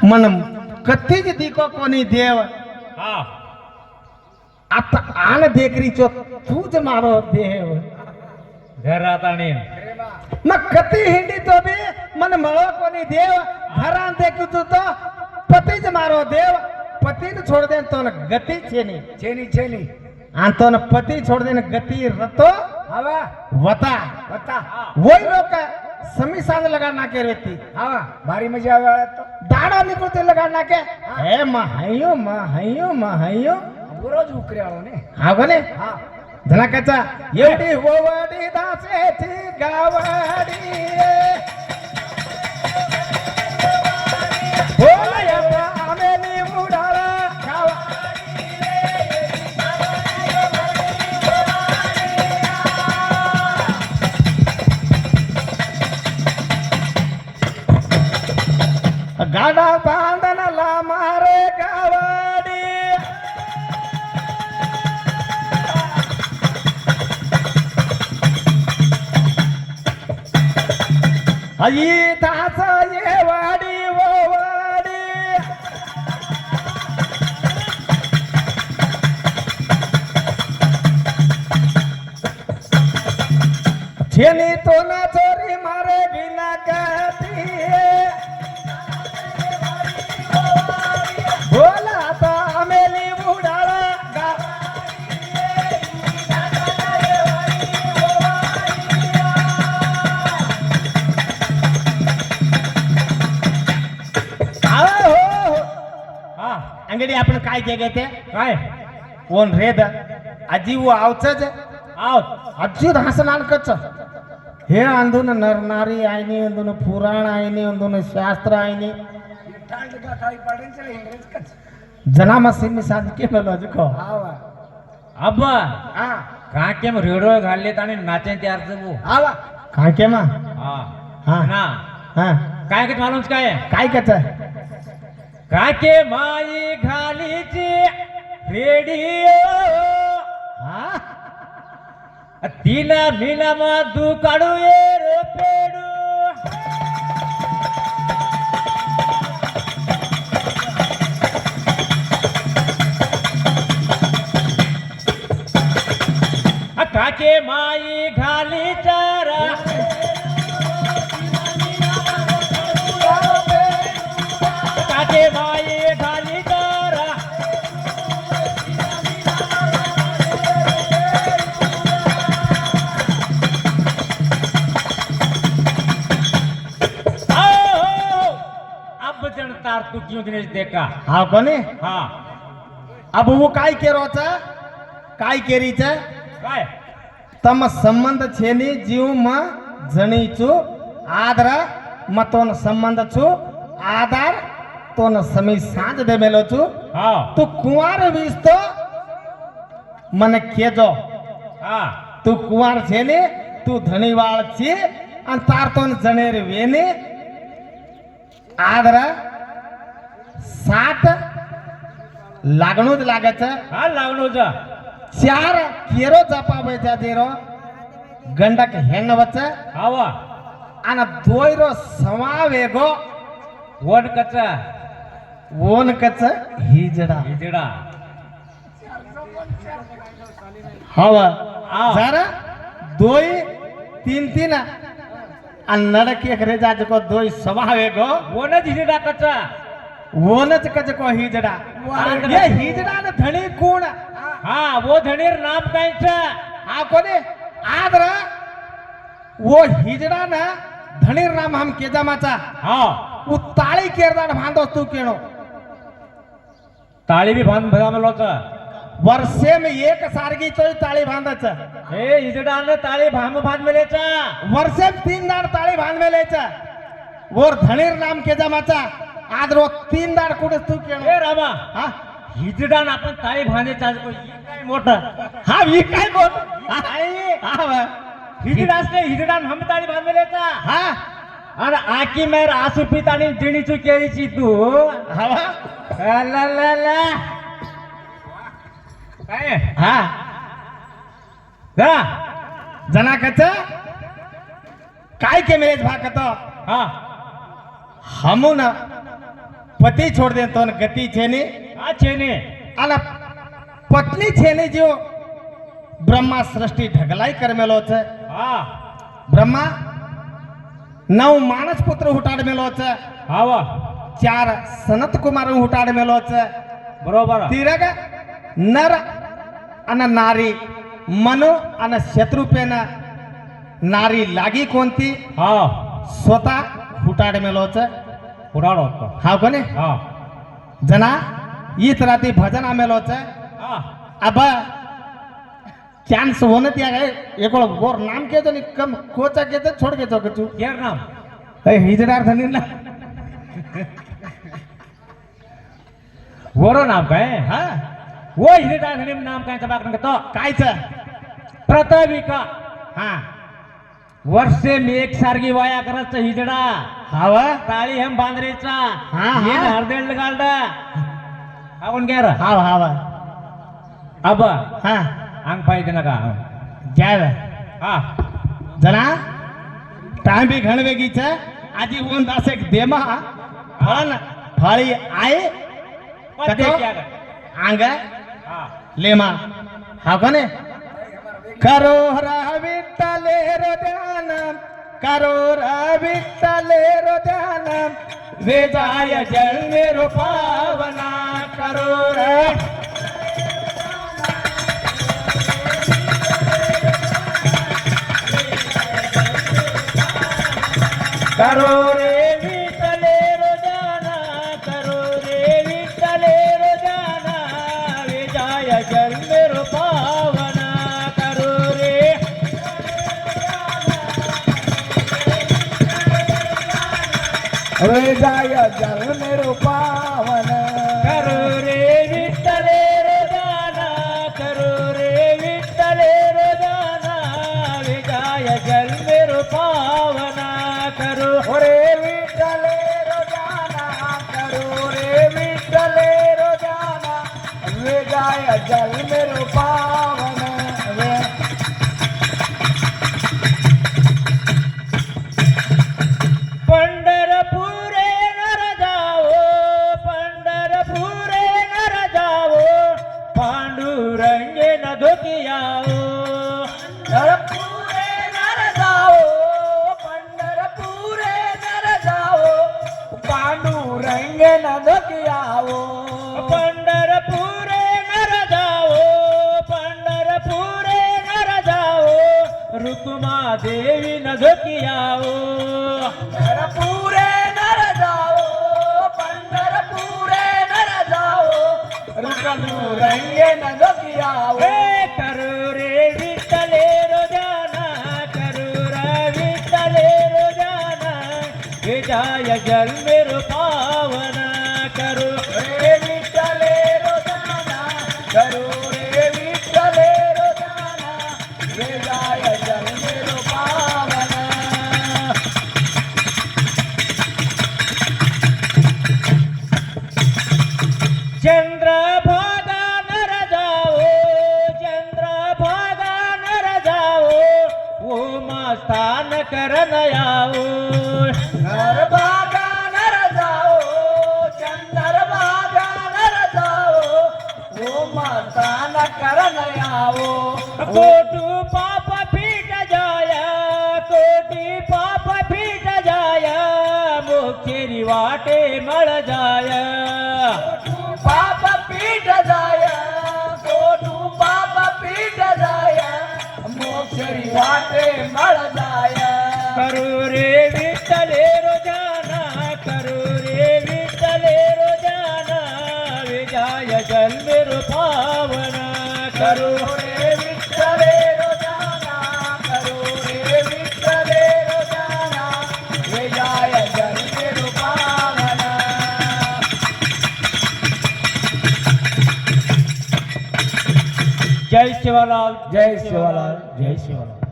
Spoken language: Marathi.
मन कथीच दिको कोणी देव हा आता आण देखरीचो तूच मारो देव घरात आणि मग कथी हिंडी तो बी मन मळो कोणी देव घरान देखीचो तो पतीच मारो देव पतीन छोड़ दे तो न गति छेनी छेनी छेनी आंतो न पति छोड़ दे न गति रतो हवा वता बता वही लोग समी सांग लगा ना के रहती हवा भारी मजा आवे तो दाड़ा निकलते लगा ना के हे महायो रोज उकरे आलो ने हा गने हा जना कचा एवढी होवडी दासेची गावाडी बोलया आमेली मुडाळा गाडा बांधनला मारे गावाडी आई दास ये वाडी वो वाडी छेनी तो ना चोरी मारे बिना कहती बोला तो अमेली बुढ़ाड़ा अंगडी आपण काय केले ते काय कोण रेद आजी वो आवचज आव अज्जू हसनान कच्च हे अंदून नरनारी आईनी अंदून पुराण आईनी अंदून शास्त्र आईनी ठांड का थाई पड़न चले इंग्लिश कच जना मशीन साथ के लॉजिको हवा अब्बा हा का केम रेडो घाललेत आणि नाचे तयार जबू हवा काय के मा हा हा ना हा काय कत मालूम काय काय कच काके माई घालीची रेडिओ हा तिला मिला मधु काढू ये रे पेडू काके माई घाली चारा काके माई घाली चारा अब जनता तू क्यों दिनेश देखा हा कोणी हाँ अब वो काय केरोच काय केरीच काय तम संबंध छेनी जीव म जणीचू आदर मतोन संबंध छु आधार तोन समी सांज दे मेलो छु हाँ तू कुंवार विस्तो मन केजो हाँ तू कुंवार छेने तू धनीवाळ छे आणि तार तोन जणेर वेने आदर 60 लागणूच लागायच हा लागलो जा 4 केरो जपाबायचा देरो गंडक हेंगवच हवा आणि दोयरो समावेगो वन कच्चा ओनकच हिजडा हिजडा हवा आ. जरा दोय 3 आणि नडक एक रेजा जको दोय समावेगो वन हिजडा कच्चा ओनच कच को हिजडा ये हिजडा न धणी कोण हाँ वो धनीर नाम कायचा हा कोने आदर वो हिजडा न धणीर नाम हम केजामाचा हाँ उ ताळी केरदार भांदो तू केणो ताळी भी बांध भरा मलोचा वर्षे में एक सारगी चोई ताळी बांधाच हे हिजडा ने ताळी भाम बांध मेलेचा वर्षे में 3 दाड ताळी बांध मेलेच वर धणीर नाम केजामाचा आदर वो 3 दाड कुठे तू केणो हे रामा हा हिजडा न आपण ताळी भांदेचा काय मोठा हा मी काय बोल काय हा हिजडा असते हिजडा हम ताळी बांध मेलेचा हा आणि आकी मेर आसू पितानी जिणीचू केळीची तू हवा ला ला ला काय हा जा जनाकच काय के मेज भाकत हा हमून પતિ છોડ દે તો ગતિ છે ની આ છે ને અને પત્ની છે ની જો બ્રહ્મા સૃષ્ટિ ઢગલાઈ કરમેલો છે હા બ્રહ્મા 9 માનસ પુત્ર ઉટાડમેલો છે આવા 4 સનત કુમાર ઉટાડમેલો છે બરોબર તિરગ નર અને નારી મનુ અને શત્રુપેના નારી લાગી કોणती હા स्वतः ઉટાડમેલો છે ઉડાડો તો હા કોને હા जना ई तराती भजन आमेलो छे હા अब चांस होने त्या गए एक गोर नाम के तो नहीं कम कोचा के तो छोड़ के तो कछु કેર નામ ए हिजदार धनी ना વોરો નામ काय हां वो हिरदार धनीम नाम काय तबाक नका तो काय छे प्रताविका हां वर्षे मी एक सारगी वाया करत हिजडा हावा ताळी हम बांद्रेचा हा, हा. ये हरदेल गालडा आपण गेर हाव हावा अब हां अंग पाहिजे नका जावे हा जना टाइम भी घण वेगी छे आजी ओन दास एक देमा फळन फळी आए पते कतो क्या कर आंग हा लेमा हाव कोने करो विठ्ठले रो ध्यान करो विठ्ठले रो ध्यान वेदाय जन्मे रो पावना करो करो रे विठ्ठले रोजाना करो रे विठ्ठले रोजाना विजय जन्मे रो पावना करो रे वे जाय जल मेरो पावन करो रे विठ्ठले रोजाना करो रे विठ्ठले रोजाना विजय जन्मे रो पावना करो ओरे विठ्ठले रोजाना करो रे विठ्ठले रोजाना वे जाय जल मेरो पावन वे पंढरपुरे नर जाओ पंढरपुरे नर जाओ पांडुरंगे न धोकियाओ पंढरपुरे नर जाओ पंढरपुरे नर जाओ पांडुरंग न दकियाओ पंढरपुरे नर जाओ पंढरपुरे नर जाओ रुक्मा देवी न धोकियाओ पंढरपुरे नर जाओ पंढरपुरे नर जाओ रुकनुरंग न दकियाओ हे करो रे विठ्ठले रोजाना करो रे विठ्ठले रोजाना विजय जन्मे रो पावना करो रे विठ्ठले रोजाना करो रे विठ्ठले रोजाना वे जाय जल मेरो पावन चंद्रभागा नर जाओ चंद्रभागा नर जाओ वो मस्तान करन आओ नर बागा नर जाओ चंदर बागा नर जाओ वो माता न करन आओ कोटू पाप पीट जाया कोटी पाप पीट जाया मुखेरी वाटे मळ जाया पाप पीठ जाया कोटू पाप पीठ जाया मोक्षरी वाटे मळ जाया करू रे विठ्ठले रोजाना करू रे विठ्ठले रोजाना विजय जन्मे रो पावना करू रे विठ्ठले रोजाना करो रे विठ्ठले रोजाना वे जाय जल मेरो पावना जय शिवलाल जय शिवलाल जय शिवलाल